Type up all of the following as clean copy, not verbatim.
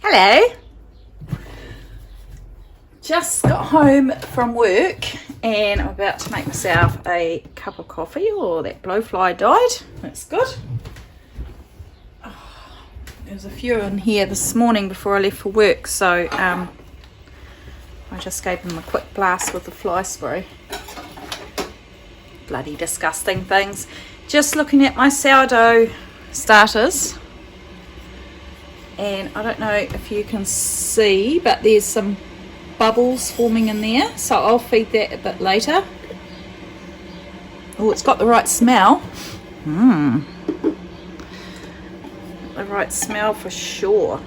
Hello. Just got home from work and I'm about to make myself a cup of coffee. Oh, that blowfly died. That's good. There was a few in here this morning before I left for work, so I just gave them a quick blast with the fly spray. Bloody disgusting things. Just looking at my sourdough starters. And I don't know if you can see, but there's some bubbles forming in there, so I'll feed that a bit later. Oh, it's got the right smell. The right smell for sure.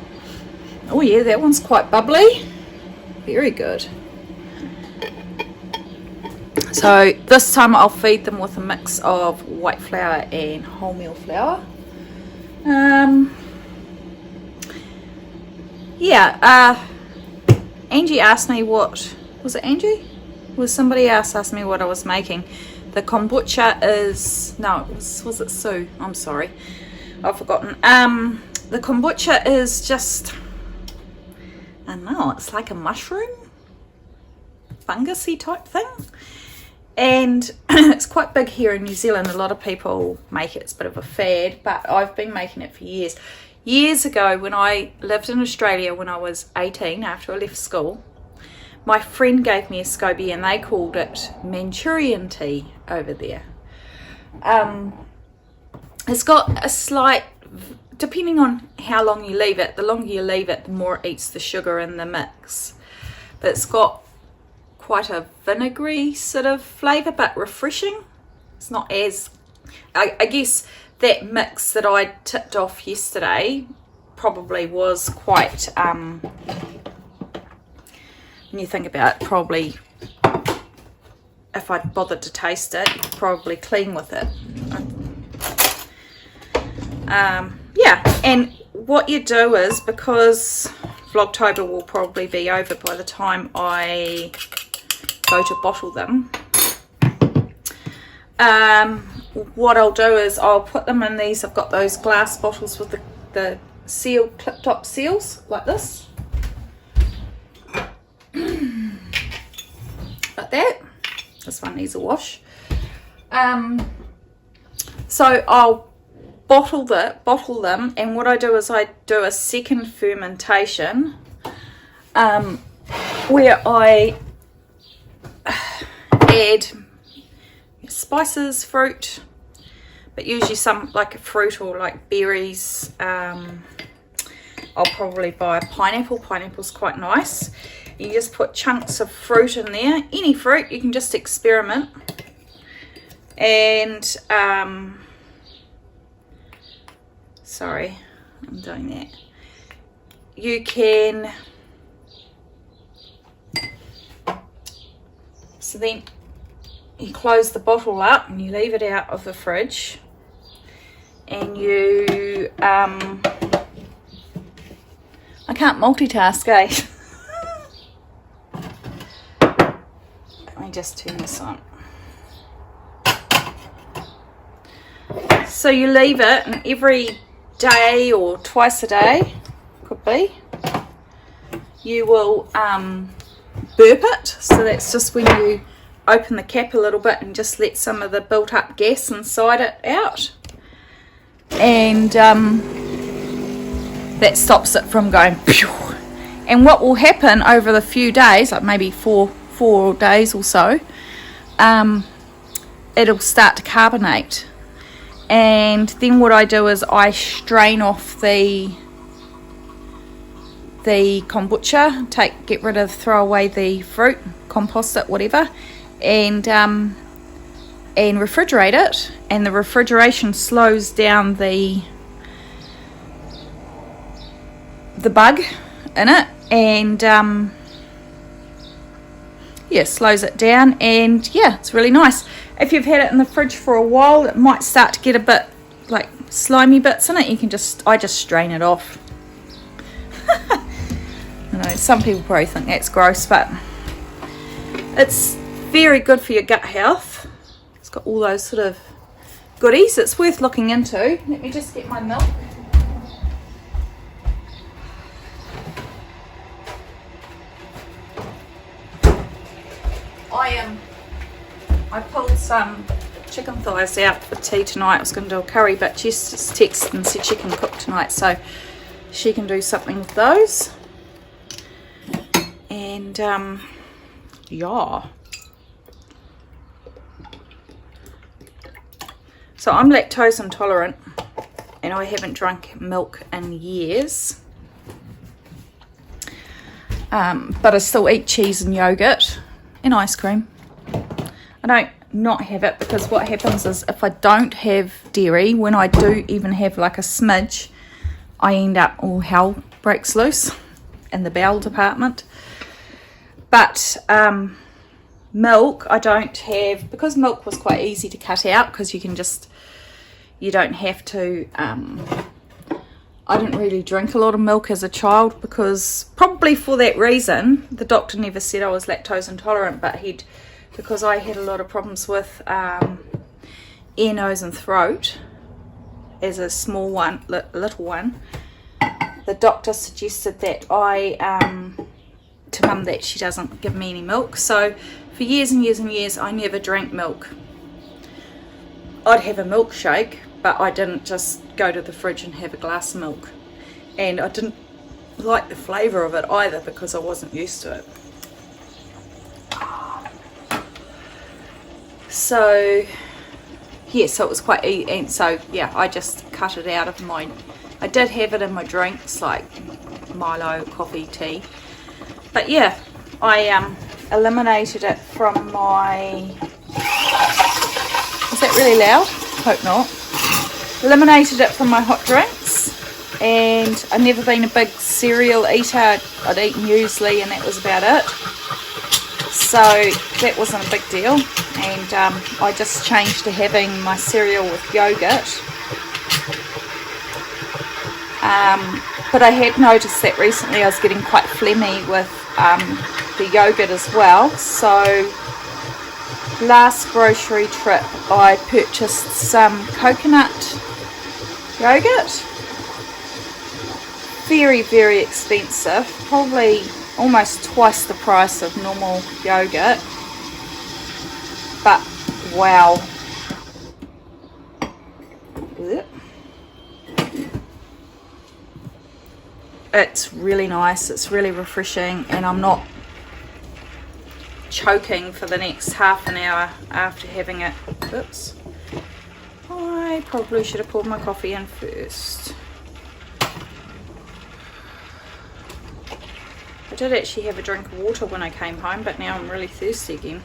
Oh yeah, that one's quite bubbly. Very good. So this time I'll feed them with a mix of white flour and wholemeal flour. Angie asked me what, was it Angie? Was somebody else asked me what I was making. The kombucha is, no, was it Sue? I'm sorry, I've forgotten. The kombucha is just, I don't know, it's like a mushroom, fungusy type thing. And it's quite big here in New Zealand. A lot of people make it, it's a bit of a fad, but I've been making it for years. Years ago, when I lived in Australia when I was 18, after I left school, my friend gave me a SCOBY and they called it Manchurian tea over there. It's got a slight, depending on how long you leave it, the longer you leave it, the more it eats the sugar in the mix. But it's got quite a vinegary sort of flavour, but refreshing. It's not as, I guess, that mix that I tipped off yesterday probably was quite, when you think about it, probably, if I bothered to taste it, probably clean with it. Yeah, and what you do is, because Vlogtober will probably be over by the time I go to bottle them, what I'll do is I'll put them in these. I've got those glass bottles with the seal, clip top seals like this, like that. This one needs a wash. So I'll bottle them, and what I do is I do a second fermentation where I add spices, fruit, but usually some like a fruit or like berries. I'll probably buy a pineapple. Pineapple's quite nice. You just put chunks of fruit in there, any fruit, you can just experiment. And sorry, I'm doing that. You can, so then you close the bottle up and you leave it out of the fridge, and you I can't multitask, eh? Let me just turn this on. So you leave it, and every day or twice a day, could be, you will burp it. So that's just when you open the cap a little bit and just let some of the built up gas inside it out, and that stops it from going pew. And what will happen over the few days, like maybe four days or so, it'll start to carbonate. And then what I do is I strain off the kombucha, get rid of, throw away the fruit, compost it, whatever, and refrigerate it. And the refrigeration slows down the bug in it, and yeah, slows it down, and yeah, it's really nice. If you've had it in the fridge for a while, it might start to get a bit like slimy bits in it. You can I just strain it off. I know some people probably think that's gross, but it's very good for your gut health. It's got all those sort of goodies. It's worth looking into. Let me just get my milk. I pulled some chicken thighs out for tea tonight. I was going to do a curry, but Jess just texted and said she can cook tonight, so she can do something with those. And yeah. So I'm lactose intolerant, and I haven't drunk milk in years. But I still eat cheese and yogurt and ice cream. I don't not have it, because what happens is if I don't have dairy, when I do even have like a smidge, I end up, all hell breaks loose in the bowel department. But milk I don't have, because milk was quite easy to cut out, because you don't have to, I didn't really drink a lot of milk as a child, because probably for that reason. The doctor never said I was lactose intolerant, but because I had a lot of problems with ear, nose and throat as a small one, little one, the doctor suggested that to mum that she doesn't give me any milk. So for years and years and years I never drank milk. I'd have a milkshake, but I didn't just go to the fridge and have a glass of milk. And I didn't like the flavour of it either, because I wasn't used to it. So yeah, so it was quite easy, and so yeah, I just cut it out of I did have it in my drinks like Milo, coffee, tea, but yeah, I eliminated it from my, is that really loud? Hope not. Eliminated it from my hot drinks, and I've never been a big cereal eater. I'd eat muesli and that was about it, so that wasn't a big deal. And I just changed to having my cereal with yogurt. But I had noticed that recently I was getting quite phlegmy with the yogurt as well. So last grocery trip I purchased some coconut yogurt. Very, very expensive. Probably almost twice the price of normal yogurt. But wow. It's really nice, it's really refreshing, and I'm not choking for the next half an hour after having it. Oops. I probably should have poured my coffee in first. I did actually have a drink of water when I came home, but now I'm really thirsty again.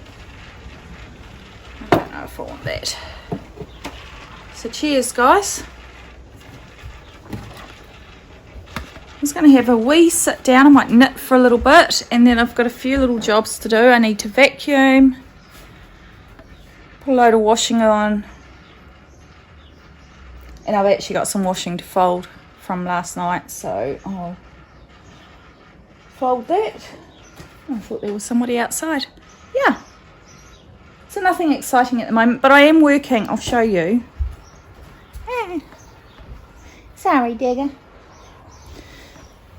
I don't know if I want that. So cheers, guys. I'm just going to have a wee sit down. I might knit for a little bit, and then I've got a few little jobs to do. I need to vacuum, put a load of washing on, and I've actually got some washing to fold from last night, so I'll fold that. I thought there was somebody outside. Yeah, so nothing exciting at the moment, but I am working. I'll show you. Sorry, Digger.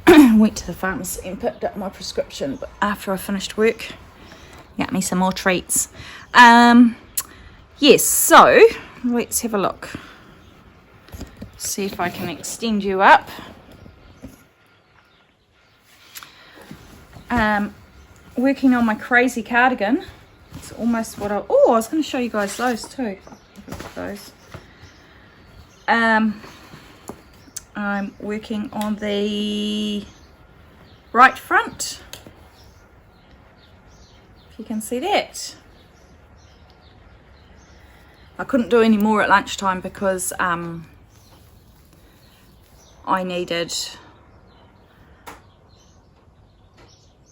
Went to the pharmacy and picked up my prescription, but after I finished work, got me some more treats. Yes, so let's have a look. See if I can extend you up. Working on my crazy cardigan. It's almost what I was going to show you guys those too. Those. I'm working on the right front, if you can see that. I couldn't do any more at lunchtime because I needed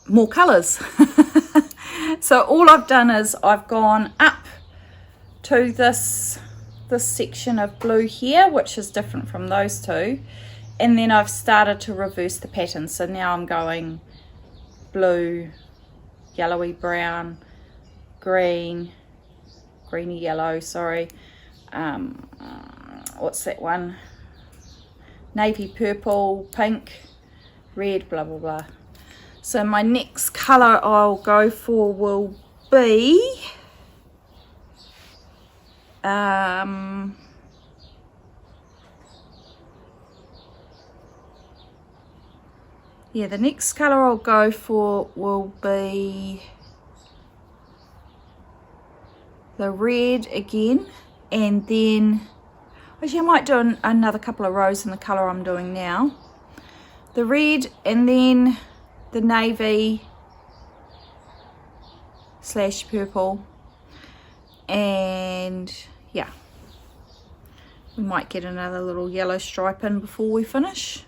more colours. So all I've done is I've gone up to this section of blue here, which is different from those two, and then I've started to reverse the pattern. So now I'm going blue, yellowy brown, green, greeny yellow, sorry, what's that one, navy purple, pink, red, blah blah blah. So my next colour I'll go for will be yeah, the next colour I'll go for will be the red again, and then actually I might do another couple of rows in the colour I'm doing now. The red and then the navy / purple, and yeah, we might get another little yellow stripe in before we finish.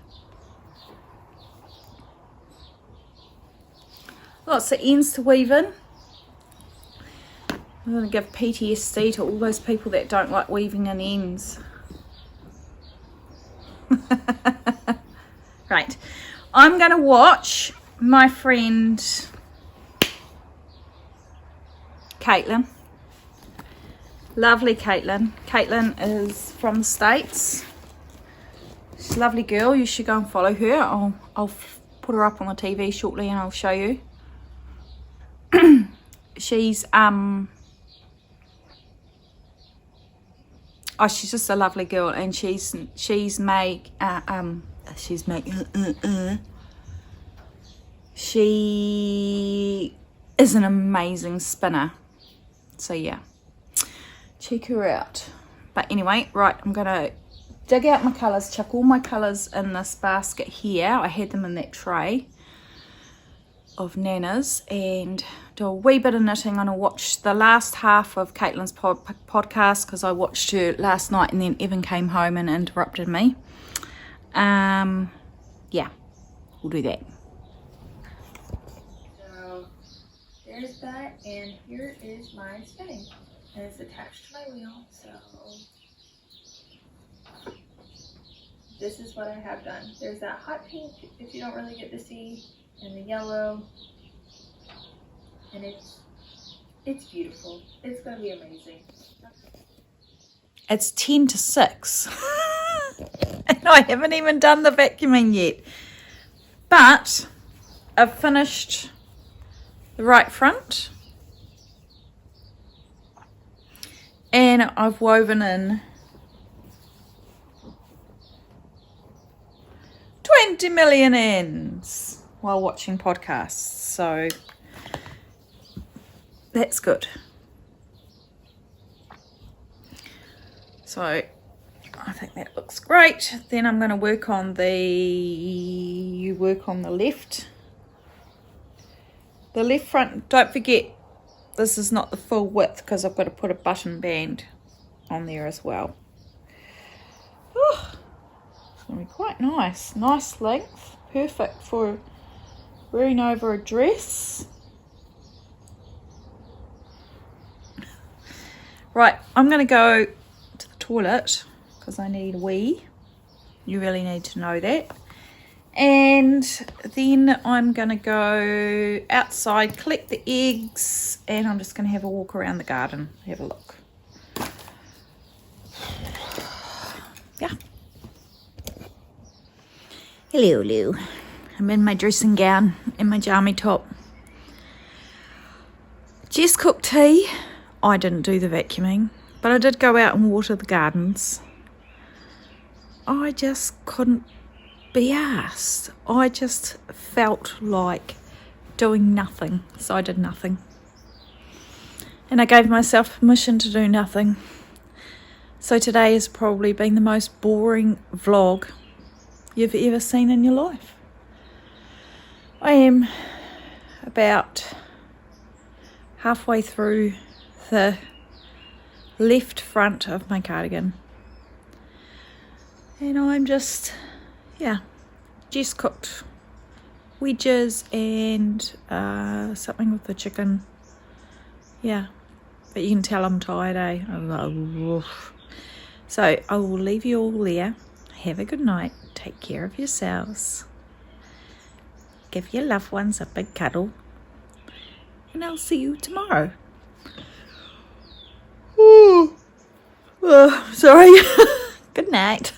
Lots of ends to weave in. I'm going to give PTSD to all those people that don't like weaving in ends. Right, I'm going to watch my friend Caitlin. Lovely Caitlin. Caitlin is from the States. She's a lovely girl. You should go and follow her. I'll put her up on the TV shortly and I'll show you. She's she's just a lovely girl, and she is an amazing spinner. So yeah, check her out. But anyway, right, I'm gonna dig out my colours, chuck all my colours in this basket here. I had them in that tray of Nana's, and do a wee bit of knitting. I'm gonna watch the last half of Caitlin's podcast because I watched her last night, and then Evan came home and interrupted me. Yeah, we'll do that. So there's that, and here is my spinning, and it's attached to my wheel. So this is what I have done. There's that hot pink, if you don't really get to see, and the yellow, and it's beautiful. It's gonna be amazing. It's 10 to 6 and I haven't even done the vacuuming yet, but I've finished the right front and I've woven in 20 million ends while watching podcasts, so that's good. So I think that looks great. Then I'm going to work on the left front. Don't forget, this is not the full width because I've got to put a button band on there as well. Oh, it's going to be quite nice. Nice length, perfect for wearing over a dress. Right, I'm going to go to the toilet because I need a wee. You really need to know that. And then I'm going to go outside, collect the eggs, and I'm just going to have a walk around the garden, have a look. Yeah. Hello. I'm in my dressing gown and my jammy top. Jess cooked tea. I didn't do the vacuuming, but I did go out and water the gardens. I just couldn't be arsed. I just felt like doing nothing, so I did nothing. And I gave myself permission to do nothing. So today has probably been the most boring vlog you've ever seen in your life. I am about halfway through the left front of my cardigan, and I'm just, yeah, Jess cooked wedges and something with the chicken. Yeah, but you can tell I'm tired, eh? So I will leave you all there. Have a good night, take care of yourselves, give your loved ones a big cuddle, and I'll see you tomorrow. Oh, sorry. Good night.